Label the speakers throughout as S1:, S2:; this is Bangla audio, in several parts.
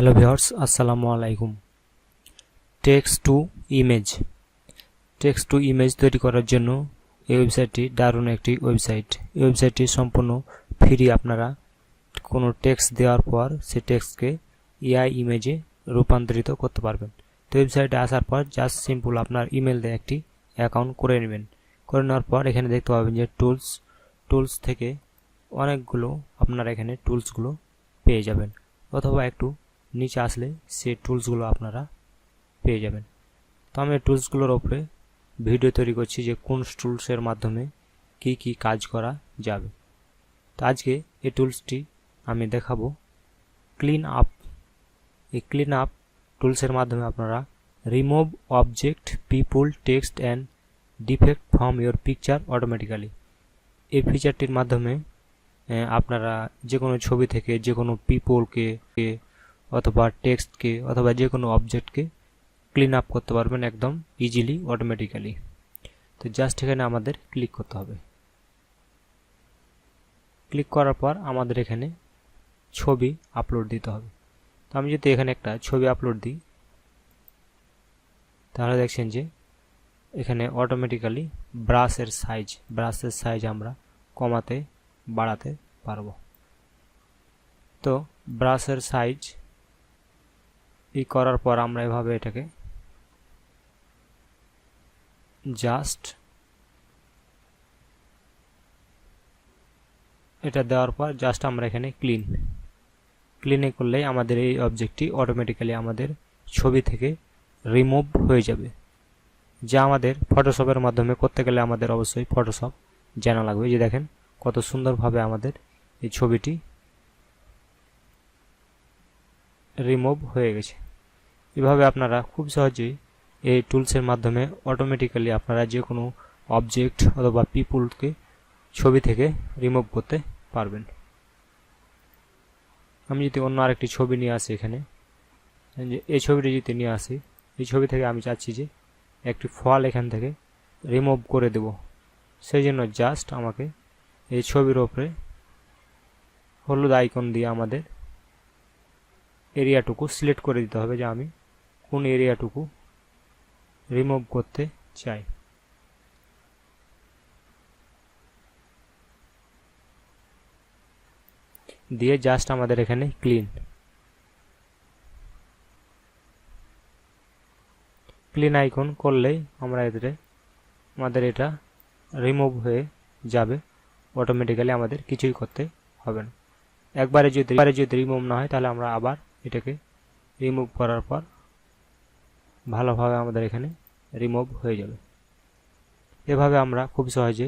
S1: হ্যালো ভিউয়ার্স, আসসালামু আলাইকুম। টেক্সট টু ইমেজ তৈরি করার জন্য এই ওয়েবসাইটটি দারুণ একটি ওয়েবসাইট। এই ওয়েবসাইটটি সম্পূর্ণ ফ্রি। আপনারা কোনো টেক্সট দেওয়ার পর সে টেক্সটকে এআই ইমেজে রূপান্তরিত করতে পারবেন। তো ওয়েবসাইটে আসার পর জাস্ট সিম্পল আপনার ইমেল দিয়ে একটি অ্যাকাউন্ট করে নেবেন। করে নেওয়ার পর এখানে দেখতে পাবেন যে টুলস থেকে অনেকগুলো আপনারা এখানে টুলসগুলো পেয়ে যাবেন, অথবা একটু নিচে আসলে সেই টুলসগুলো আপনারা পেয়ে যাবেন। তো আমি এই টুলসগুলোর ওপরে ভিডিও তৈরি করছি যে কোন টুলসের মাধ্যমে কি কাজ করা যাবে। তো আজকে এই টুলসটি আমি দেখাবো ক্লিন আপ। এই ক্লিন আপ টুলসের মাধ্যমে আপনারা remove object, people, text and defect from your picture automatically. এই ফিচারটির মাধ্যমে আপনারা যে কোনো ছবি থেকে যে কোনো পিপলকে অথবা টেক্সটকে অথবা যে কোনো অবজেক্টকে ক্লিন আপ করতে পারবেন একদম ইজিলি, অটোমেটিক্যালি। তো জাস্ট এখানে আমাদের ক্লিক করতে হবে। ক্লিক করার পর আমাদের এখানে ছবি আপলোড দিতে হবে। তো আমি যদি এখানে একটা ছবি আপলোড দিই, তাহলে দেখছেন যে এখানে অটোমেটিক্যালি ব্রাশের সাইজ আমরা কমাতে বাড়াতে পারবো। তো ব্রাশের সাইজ করার পর আমরা এভাবে এটাকে জাস্ট এটা দেওয়ার পর জাস্ট আমরা এখানে ক্লিনে করলেই আমাদের এই অবজেক্টটি অটোমেটিক্যালি আমাদের ছবি থেকে রিমুভ হয়ে যাবে। যা আমাদের ফটোশপের মাধ্যমে করতে গেলে আমাদের অবশ্যই ফটোশপ জানা লাগবে। যে দেখেন কত সুন্দরভাবে আমাদের এই ছবিটি রিমুভ হয়ে গেছে। এভাবে আপনারা খুব সহজেই এই টুলসের মাধ্যমে অটোমেটিক্যালি আপনারা যে কোনো অবজেক্ট অথবা পিপলকে ছবি থেকে রিমুভ করতে পারবেন। আমি যদি অন্য আরেকটি ছবি নিয়ে আসি, এখানে এই ছবিটি যদি নিয়ে আসি, এই ছবি থেকে আমি চাচ্ছি যে একটি ফল এখান থেকে রিমুভ করে দেব। সেই জন্য জাস্ট আমাকে এই ছবির ওপরে হলুদ আইকন দিয়ে আমাদের এরিয়াটুকু সিলেক্ট করে দিতে হবে যে আমি কোন এরিয়াটুকু রিমুভ করতে চাই। দিয়ে জাস্ট আমাদের এখানে ক্লিন আইকন করলেই আমাদের এটা রিমুভ হয়ে যাবে অটোমেটিক্যালি। আমাদের কিছুই করতে হবে না। একবারে যদি রিমুভ না হয় তাহলে আমরা আবার এটাকে রিমুভ করার পর ভালোভাবে আমাদের এখানে রিমুভ হয়ে যাবে। এভাবে আমরা খুব সহজে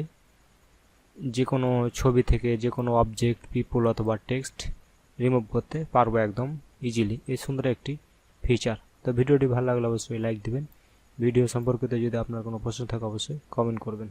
S1: যে কোনো ছবি থেকে যে কোনো অবজেক্ট, পিপল অথবা টেক্সট রিমুভ করতে পারবো একদম ইজিলি। এই সুন্দর একটি ফিচার। তো ভিডিওটি ভালো লাগলে অবশ্যই লাইক দিবেন। ভিডিও সম্পর্কিত যদি আপনার কোনো প্রশ্ন থাকে অবশ্যই কমেন্ট করবেন।